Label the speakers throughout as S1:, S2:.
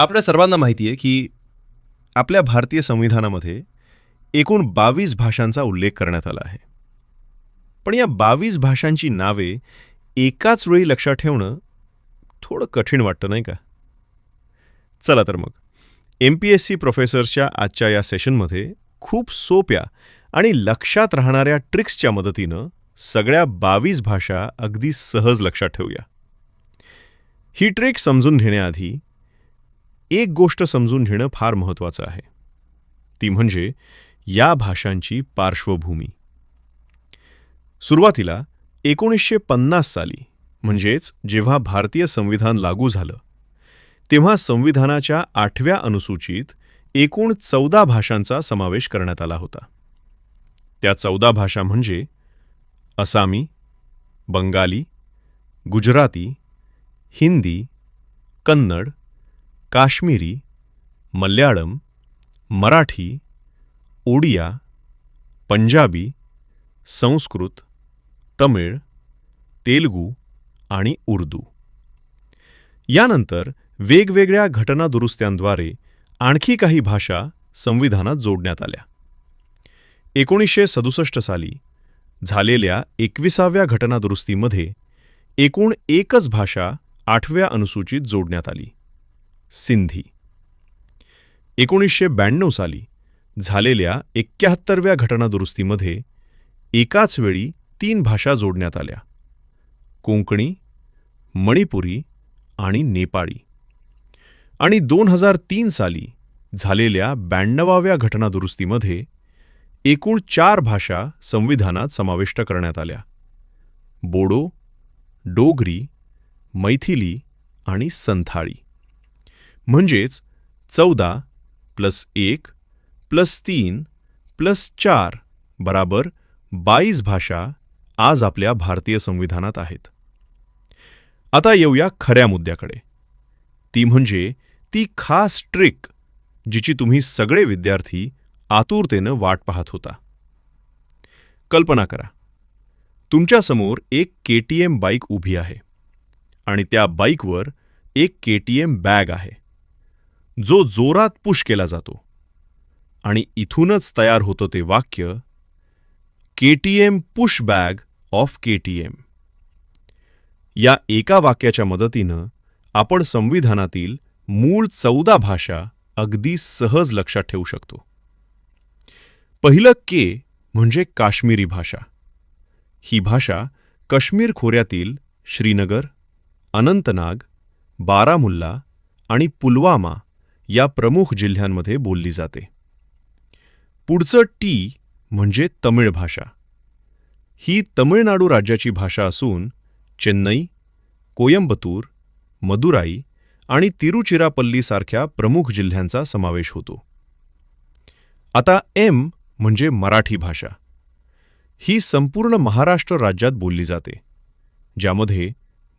S1: आपल्या सर्वांना माहिती आहे की आपल्या भारतीय संविधानामध्ये एकूण 22 भाषांचा उल्लेख करण्यात आला आहे. पण या 22 भाषांची नावे एकाच वेळी लक्षात ठेवणं थोडं कठीण वाटतं, नाही का? चला तर मग MPSC प्रोफेसर्सच्या आजच्या या सेशनमध्ये खूप सोप्या आणि लक्षात राहणाऱ्या ट्रिक्सच्या मदतीनं सगळ्या 22 भाषा अगदी सहज लक्षात ठेवूया. ही ट्रिक समजून घेण्याआधी एक गोष्ट समजून घेणं फार महत्त्वाचं आहे. ती म्हणजे या भाषांची पार्श्वभूमी. सुरुवातीला 1950 साली म्हणजेच जेव्हा भारतीय संविधान लागू झालं, तेव्हा संविधानाच्या 8व्या अनुसूचीत एकूण 14 भाषांचा समावेश करण्यात आला होता. त्या 14 भाषा म्हणजे आसामी, बंगाली, गुजराती, हिंदी, कन्नड, काश्मीरी, मल्याळम, मराठी, ओडिया, पंजाबी, संस्कृत, तमिळ, तेलुगू आणि उर्दू. यानंतर वेगवेगळ्या घटनादुरुस्त्यांद्वारे आणखी काही भाषा संविधानात जोडण्यात आल्या. 1967 साली झालेल्या 21व्या घटनादुरुस्तीमध्ये एकूण एकच भाषा 8व्या अनुसूचीत जोडण्यात आली, सिंधी. 1992 साली झालेल्या 71व्या घटनादुरुस्तीमध्ये एकाच वेळी 3 भाषा जोडण्यात आल्या, कोंकणी, मणिपुरी आणि नेपाळी. आणि 2003 साली झालेल्या 92व्या घटनादुरुस्तीमध्ये एकूण 4 भाषा संविधानात समाविष्ट करण्यात आल्या, बोडो, डोगरी, मैथिली आणि संथाळी. म्हणजेच 14 + 1 + 3 + 4 बराबर 22 भाषा आज आपल्या भारतीय संविधानात आहेत. आता येऊया खऱ्या मुद्द्याकडे. ती म्हणजे ती खास ट्रिक जिची तुम्ही सगळे विद्यार्थी आतुरतेनं वाट पाहत होता. कल्पना करा, तुमच्यासमोर एक KTM बाईक उभी आहे आणि त्या बाईकवर एक KTM बॅग आहे, जो जोरात पुश केला जातो आणि इथूनच तयार होतं ते वाक्य, KTM push bag of KTM. या एका वाक्याच्या मदतीनं आपण संविधानातील मूळ 14 भाषा अगदी सहज लक्षात ठेवू शकतो. पहिलं के म्हणजे काश्मीरी भाषा. ही भाषा काश्मीर खोऱ्यातील श्रीनगर, अनंतनाग, बारामुल्ला आणि पुलवामा या प्रमुख जिल्ह्यांमध्ये बोलली जाते. पुढचं टी म्हणजे तमिळ भाषा. ही तमिळनाडू राज्याची भाषा असून चेन्नई, कोयंबतूर, मदुराई आणि तिरुचिरापल्ली सारख्या प्रमुख जिल्ह्यांचा समावेश होतो. आता एम म्हणजे मराठी भाषा. ही संपूर्ण महाराष्ट्र राज्यात बोलली जाते, ज्यामध्ये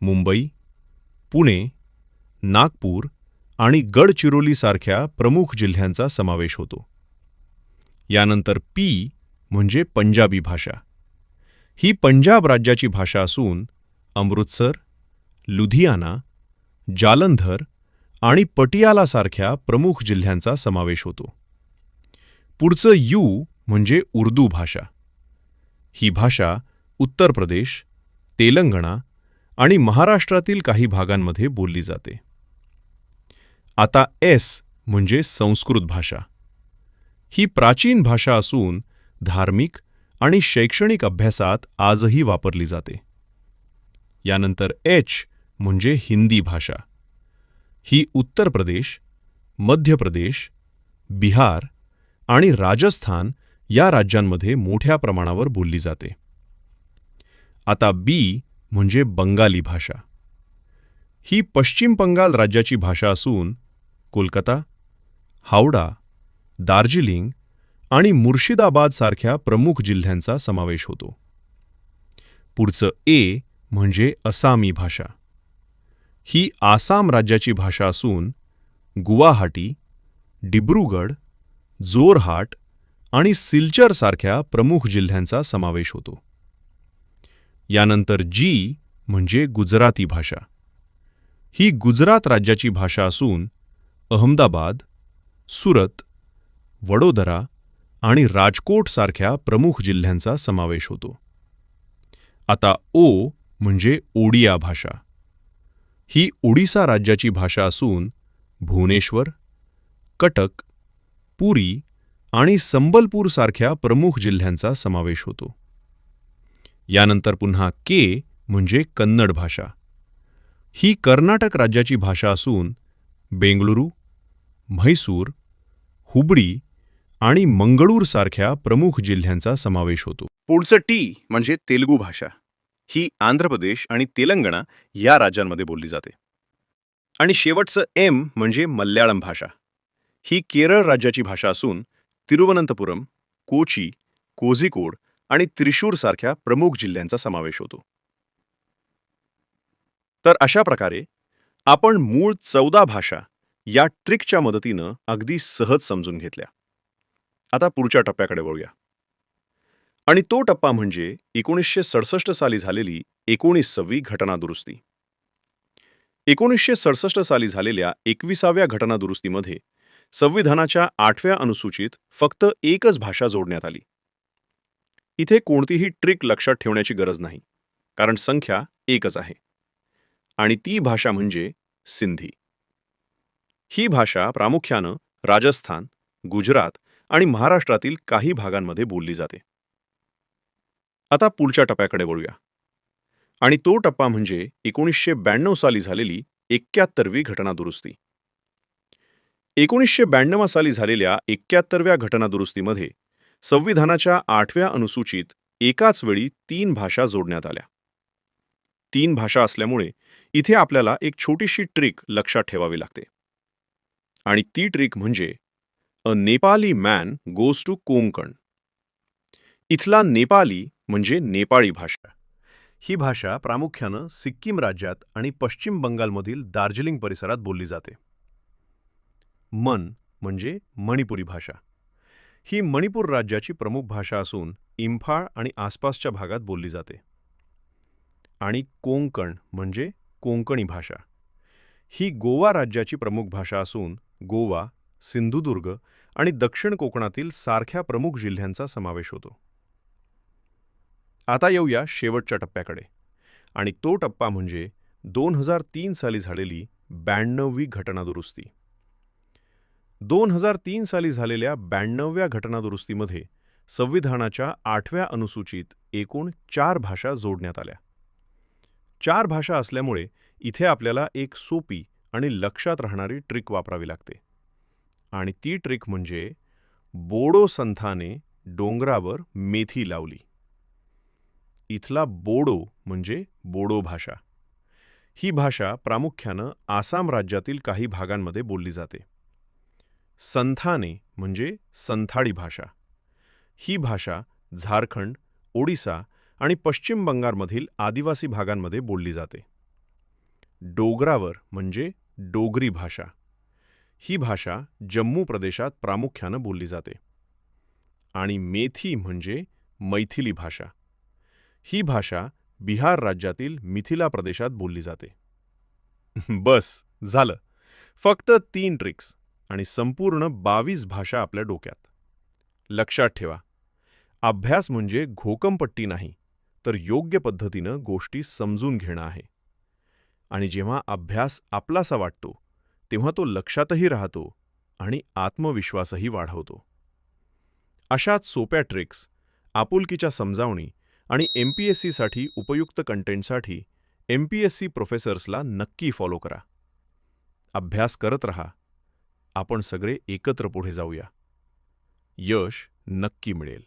S1: मुंबई, पुणे, नागपूर आणि गडचिरोली सारख्या प्रमुख जिल्ह्यांचा समावेश होतो. यानंतर पी म्हणजे पंजाबी भाषा. ही पंजाब राज्याची भाषा असून अमृतसर, लुधियाना, जालंधर आणि पटियाला सारख्या प्रमुख जिल्ह्यांचा समावेश होतो. पुढचं यू म्हणजे उर्दू भाषा. ही भाषा उत्तर प्रदेश, तेलंगणा आणि महाराष्ट्रातील काही भागांमध्ये बोलली जाते. आता एस म्हणजे संस्कृत भाषा. ही प्राचीन भाषा असून धार्मिक आणि शैक्षणिक अभ्यासात आजही वापरली जाते. यानंतर एच म्हणजे हिंदी भाषा. ही उत्तर प्रदेश, मध्य प्रदेश, बिहार आणि राजस्थान या राज्यांमध्ये मोठ्या प्रमाणावर बोलली जाते. आता बी म्हणजे बंगाली भाषा. ही पश्चिम बंगाल राज्याची भाषा असून कोलकाता, हावडा, दार्जिलिंग आणि मुर्शिदाबाद सारख्या प्रमुख जिल्ह्यांचा समावेश होतो. पुढचं ए म्हणजे असामी भाषा. ही आसाम राज्याची भाषा असून गुवाहाटी, डिब्रूगड, जोरहाट आणि सिलचर सारख्या प्रमुख जिल्ह्यांचा समावेश होतो. यानंतर जी म्हणजे गुजराती भाषा. ही गुजरात राज्याची भाषा असून अहमदाबाद, सुरत, वडोदरा आणि राजकोट सारख्या प्रमुख जिल्ह्यांचा समावेश होतो. आता ओ म्हणजे ओडिया भाषा. ही ओडिसा राज्याची भाषा असून भुवनेश्वर, कटक, पुरी आणि संबलपूर सारख्या प्रमुख जिल्ह्यांचा समावेश होतो. यानंतर पुन्हा के म्हणजे कन्नड भाषा. ही कर्नाटक राज्याची भाषा असून बेंगळुरू, म्हैसूर, हुबळी आणि मंगळूर सारख्या प्रमुख जिल्ह्यांचा समावेश होतो. पुढचं टी म्हणजे तेलुगू भाषा. ही आंध्र प्रदेश आणि तेलंगणा या राज्यांमध्ये बोलली जाते. आणि शेवटचं एम म्हणजे मल्याळम भाषा. ही केरळ राज्याची भाषा असून तिरुवनंतपुरम, कोची, कोझिकोड आणि त्रिशूर सारख्या प्रमुख जिल्ह्यांचा समावेश होतो. तर अशा प्रकारे आपण मूळ 14 भाषा या ट्रिकच्या मदतीनं अगदी सहज समजून घेतल्या. आता पुढच्या टप्प्याकडे वळूया. आणि तो टप्पा म्हणजे 1967 साली झालेली 19वी घटनादुरुस्ती. 1967 साली झालेल्या 21व्या घटनादुरुस्तीमध्ये संविधानाच्या 8व्या अनुसूचीत फक्त एकच भाषा जोडण्यात आली. इथे कोणतीही ट्रिक लक्षात ठेवण्याची गरज नाही, कारण संख्या एकच आहे. आणि ती भाषा म्हणजे सिंधी. ही भाषा प्रामुख्यानं राजस्थान, गुजरात आणि महाराष्ट्रातील काही भागांमध्ये बोलली जाते. आता पुढच्या टप्प्याकडे वळूया. आणि तो टप्पा म्हणजे 1992 साली झालेली 71वी घटनादुरुस्ती. 1992 साली झालेल्या 71व्या घटनादुरुस्तीमध्ये संविधानाच्या 8व्या अनुसूचीत एकाच वेळी 3 भाषा जोडण्यात आल्या. 3 भाषा असल्यामुळे इथे आपल्याला एक छोटीशी ट्रिक लक्षात ठेवावी लागते. आणि ती ट्रिक म्हणजे a Nepali man goes to Konkan. इथला नेपाली म्हणजे नेपाळी भाषा. ही भाषा प्रामुख्यानं सिक्कीम राज्यात आणि पश्चिम बंगालमधील दार्जिलिंग परिसरात बोलली जाते. मन म्हणजे मणिपुरी भाषा. ही मणिपूर राज्याची प्रमुख भाषा असून इम्फाळ आणि आसपासच्या भागात बोलली जाते. आणि कोंकण म्हणजे कोंकणी भाषा. ही गोवा राज्याची प्रमुख भाषा असून गोवा, सिंधुदुर्ग आणि दक्षिण कोकणातील सारख्या प्रमुख जिल्ह्यांचा समावेश होतो. आता येऊया शेवटच्या टप्प्याकडे. आणि तो टप्पा म्हणजे 2003 साली झालेली 92वी घटनादुरुस्ती. 2003 साली झालेल्या 92व्या घटनादुरुस्तीमध्ये संविधानाच्या 8व्या अनुसूचीत एकूण 4 भाषा जोडण्यात आल्या. 4 भाषा असल्यामुळे इथे आपल्याला एक सोपी आणि लक्षात राहणारी ट्रिक वापरावी लागते. आणि ती ट्रिक म्हणजे बोडो संथाने डोंगरावर मेथी लावली. इथला बोडो म्हणजे बोडो भाषा. ही भाषा प्रामुख्यानं आसाम राज्यातील काही भागांमध्ये बोलली जाते. संथाने म्हणजे संथाळी भाषा. ही भाषा झारखंड, ओडिसा आणि पश्चिम बंगालमधील आदिवासी भागांमध्ये बोलली जाते. डोगरावर म्हणजे डोगरी भाषा. ही भाषा जम्मू प्रदेशात प्रामुख्यानं बोलली जाते. आणि मेथी म्हणजे मैथिली भाषा. ही भाषा बिहार राज्यातील मिथिला प्रदेशात बोलली जाते. बस झालं. फक्त 3 ट्रिक्स आणि संपूर्ण 22 भाषा आपल्या डोक्यात. लक्षात ठेवा, अभ्यास म्हणजे घोकमपट्टी नाही, तर योग्य पद्धतीनं गोष्टी समजून घेणं आहे. आणि जेव्हा अभ्यास आपलासा वाटतो, तेव्हा तो लक्षातही राहतो आणि आत्मविश्वासही वाढवतो. अशाच सोप्या ट्रिक्स, आपुलकीच्या समजावणी आणि MPSCसाठी उपयुक्त कंटेंटसाठी MPSC प्रोफेसर्सला नक्की फॉलो करा. अभ्यास करत रहा. आपण सगळे एकत्र पुढे जाऊया. यश नक्की मिळेल.